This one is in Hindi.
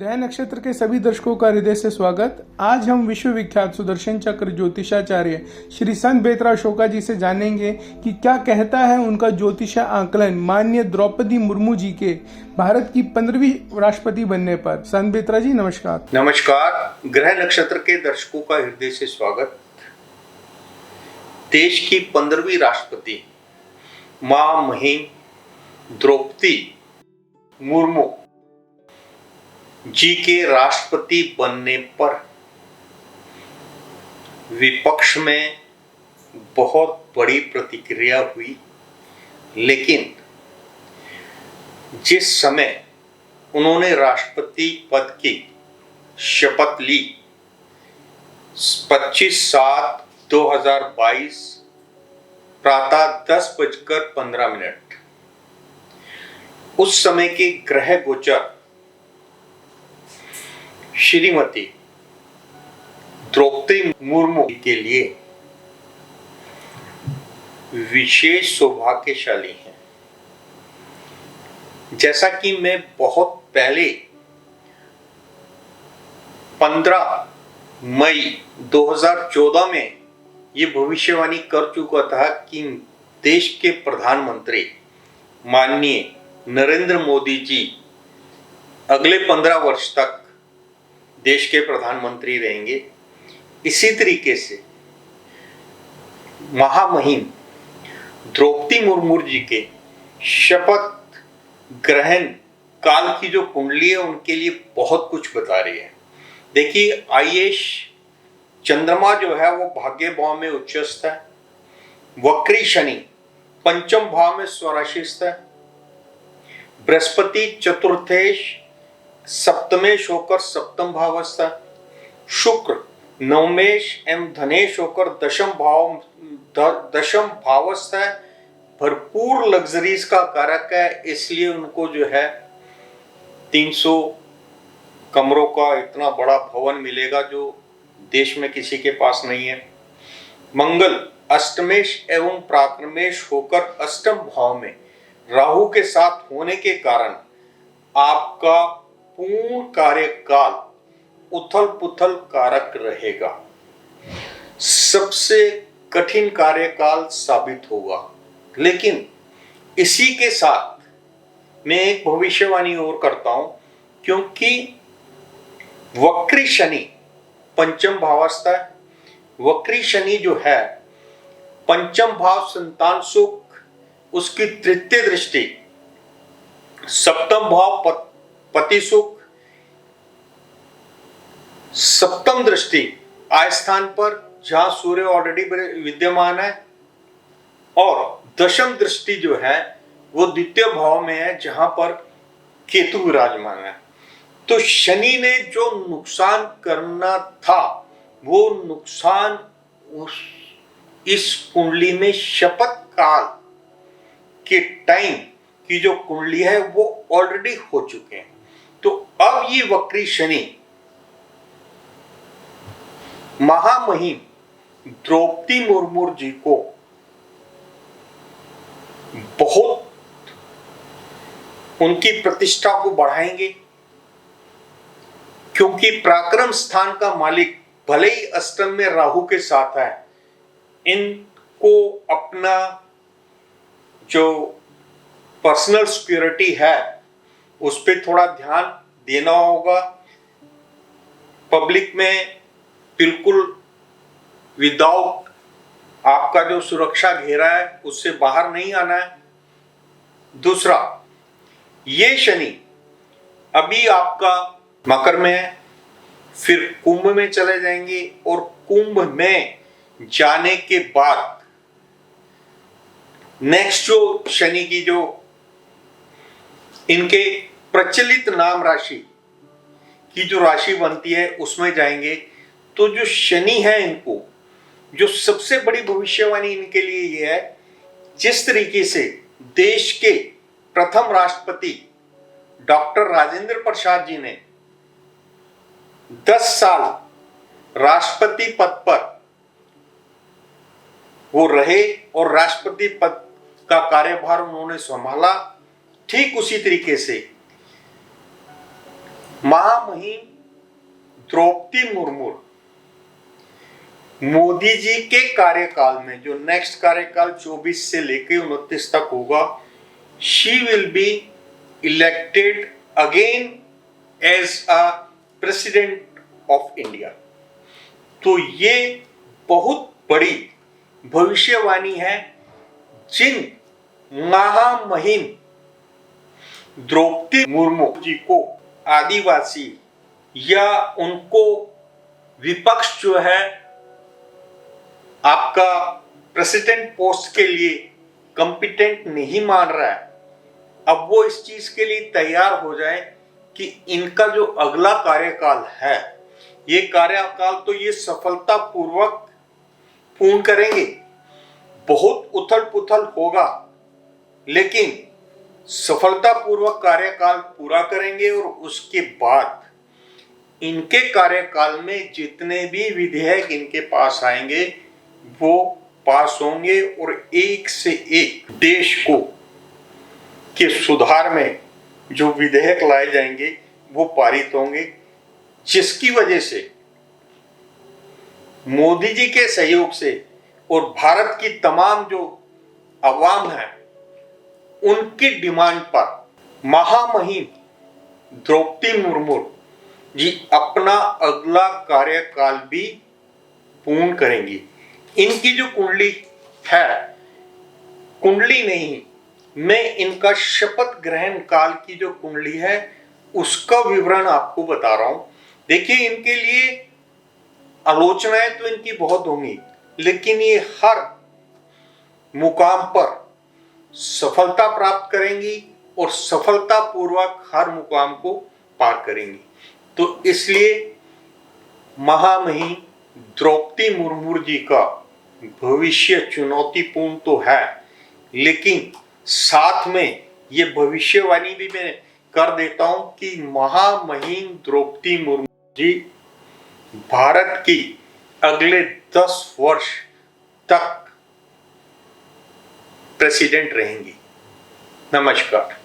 ग्रह नक्षत्र के सभी दर्शकों का हृदय से स्वागत। आज हम विश्व विख्यात सुदर्शन चक्र ज्योतिषाचार्य श्री संत बेतरा अशोका जी से जानेंगे कि क्या कहता है उनका ज्योतिषा आकलन माननीय द्रौपदी मुर्मू जी के भारत की 15वीं राष्ट्रपति बनने पर। संत बेतरा जी नमस्कार। नमस्कार। ग्रह नक्षत्र के दर्शकों का हृदय से स्वागत। देश की 15वीं राष्ट्रपति मां मुहिम द्रौपदी मुर्मू जी के राष्ट्रपति बनने पर विपक्ष में बहुत बड़ी प्रतिक्रिया हुई, लेकिन जिस समय उन्होंने राष्ट्रपति पद की शपथ ली 25/7/2022 प्रातः 10:15 उस समय के ग्रह गोचर श्रीमती द्रौपदी मुर्मू के लिए विशेष सौभाग्यशाली हैं। जैसा कि मैं बहुत पहले 15 मई 2014 में ये भविष्यवाणी कर चुका था कि देश के प्रधानमंत्री माननीय नरेंद्र मोदी जी अगले 15 वर्ष तक देश के प्रधानमंत्री रहेंगे। इसी तरीके से महामहिम द्रौपदी मुर्मू जी के शपथ ग्रहण काल की जो कुंडली है उनके लिए बहुत कुछ बता रही है। देखिए, आयुष चंद्रमा जो है वो भाग्य भाव में उच्चस्थ है, वक्री शनि पंचम भाव में स्वराशिस्थ है, बृहस्पति चतुर्थेश सप्तमेश होकर सप्तम भावस्थ है, शुक्र नवमेश एवं धनेश होकर दशम भावस्थ है। भरपूर लग्जरीज का कारक है, इसलिए उनको जो है 300 कमरों का इतना बड़ा भवन मिलेगा जो देश में किसी के पास नहीं है। मंगल अष्टमेश एवं प्राक्रमेश होकर अष्टम भाव में राहु के साथ होने के कारण आपका पूर्ण कार्यकाल उथल पुथल कारक रहेगा, सबसे कठिन कार्यकाल साबित होगा। लेकिन इसी के साथ मैं एक भविष्यवाणी और करता हूं, क्योंकि वक्री शनि पंचम भावस्थ है। वक्री शनि जो है पंचम भाव संतान सुख, उसकी तृतीय दृष्टि सप्तम भाव पति सुख, सप्तम दृष्टि आय स्थान पर जहां सूर्य ऑलरेडी विद्यमान है, और दशम दृष्टि जो है वो द्वितीय भाव में है जहां पर केतु विराजमान है। तो शनि ने जो नुकसान करना था वो नुकसान इस कुंडली में शपथ काल के टाइम की जो कुंडली है वो ऑलरेडी हो चुके हैं। तो अब ये वक्री शनि महामहिम द्रौपदी मुर्मू जी को बहुत उनकी प्रतिष्ठा को बढ़ाएंगे, क्योंकि पराक्रम स्थान का मालिक भले ही अष्टम में राहु के साथ है, इनको अपना जो पर्सनल सिक्योरिटी है उस पर थोड़ा ध्यान देना होगा। पब्लिक में बिल्कुल विदाउट आपका जो सुरक्षा घेरा है उससे बाहर नहीं आना है। दूसरा, ये शनि अभी आपका मकर में है, फिर कुंभ में चले जाएंगे, और कुंभ में जाने के बाद नेक्स्ट जो शनि की जो इनके प्रचलित नाम राशि की जो राशि बनती है उसमें जाएंगे। तो जो शनि है, इनको जो सबसे बड़ी भविष्यवाणी इनके लिए यह है, जिस तरीके से देश के प्रथम राष्ट्रपति डॉक्टर राजेंद्र प्रसाद जी ने 10 साल राष्ट्रपति पद पर वो रहे और राष्ट्रपति पद का कार्यभार उन्होंने संभाला, ठीक उसी तरीके से महामहिम द्रौपदी मुर्मू मोदी जी के कार्यकाल में, जो नेक्स्ट कार्यकाल 24 से लेकर 29 तक होगा, she will be elected again as a president of India. तो ये बहुत बड़ी भविष्यवाणी है। जिन महामहिम द्रौपदी मुर्मू जी को आदिवासी या उनको विपक्ष जो है आपका प्रेसिडेंट पोस्ट के लिए कॉम्पिटेंट नहीं मान रहा है, अब वो इस चीज के लिए तैयार हो जाए कि इनका जो अगला कार्यकाल है, ये कार्यकाल तो ये सफलतापूर्वक पूर्ण करेंगे। बहुत उथल पुथल होगा, लेकिन सफलतापूर्वक कार्यकाल पूरा करेंगे और उसके बाद इनके कार्यकाल में जितने भी विधेयक इनके पास आएंगे वो पास होंगे और एक से एक देश को के सुधार में जो विधेयक लाए जाएंगे वो पारित होंगे, जिसकी वजह से मोदी जी के सहयोग से और भारत की तमाम जो अवाम है उनकी डिमांड पर महामहिम द्रौपदी मुर्मू जी अपना अगला कार्यकाल भी पूर्ण करेंगी। इनकी जो कुंडली है, कुंडली नहीं, मैं इनका शपथ ग्रहण काल की जो कुंडली है उसका विवरण आपको बता रहा हूं। देखिए, इनके लिए आलोचनाएं तो इनकी बहुत होंगी, लेकिन ये हर मुकाम पर सफलता प्राप्त करेंगी और सफलतापूर्वक हर मुकाम को पार करेंगी। तो इसलिए महामहिम द्रौपदी मुर्मू जी का भविष्य चुनौतीपूर्ण तो है, लेकिन साथ में ये भविष्यवाणी भी मैं कर देता हूं कि महामहिम द्रौपदी मुर्मू जी भारत की अगले 10 वर्ष तक प्रेसिडेंट रहेंगी। नमस्कार।